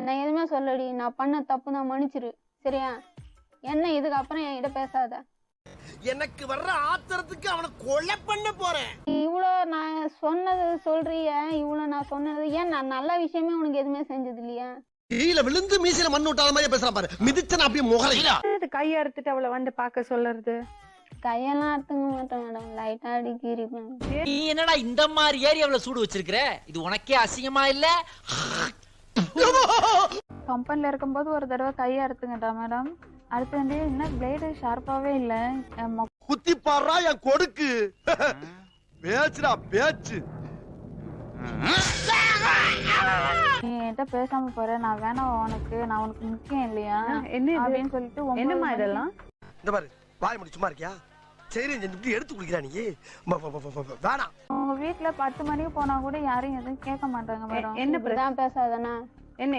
என்ன எதுவுமே சொல்லடி, நான் பண்ண தப்பு தான், மன்னிச்சிரு சரியா? என்ன இதுக்கு அப்புறம் என்கிட்ட பேசாத. எனக்கு வர்ற ஆத்திரத்துக்கு அவனை கொலை பண்ண போறேன். இவ்வளோ நான் சொன்னது சொல்றிய, இவ்வளோ நான் சொன்னது ஏன்? நான் நல்ல விஷயமே உனக்கு எதுவுமே செஞ்சது இல்லையா? கீழே விழுந்து மீசையில மண்ணு விட்டாத மாதிரி பேசுறான் பாரு. மிதிச்சன அப்படியே முகரையில கையை அறுத்துட்டு அவளை வந்து பார்க்க சொல்றது. கையெல்லாம் அறுத்துக்க மாட்டேன் மேடம், லைட்டா அடி கீறிப்பேன். நீ என்னடா இந்த மாதிரி ஏரியாவுல சூடு வச்சிருக்கிற? இது உனக்கே அசிங்கமா இல்ல? கம்பெனில இருக்கும்போது ஒரு தடவை கையை அறுத்துங்கட்டா மேடம். அடுத்து வந்து என்ன பிளேடு ஷார்ப்பாவே இல்ல. குத்தி பாடுறா என் கொடுக்கு. பேச்சுடா பேச்சு. நீ என்கிட்ட பேசாம போற, நான் வேணாம் உனக்கு, நான் உனக்கு முக்கியம் இல்லையா என்ன அப்படின்னு சொல்லிட்டு என்னமா இதெல்லாம்? இந்த பாரு, வாய் முடி சும்மா இருக்கியா? சரி செஞ்சு எடுத்து குடிக்கிறா நீ. வேணாம். உங்க வீட்டுல 10 மணிக்கு போனா கூட யாரும் எதுவும் கேட்க மாட்டாங்க மேடம். என்ன இப்படிதான் பேசாதனா? என்ன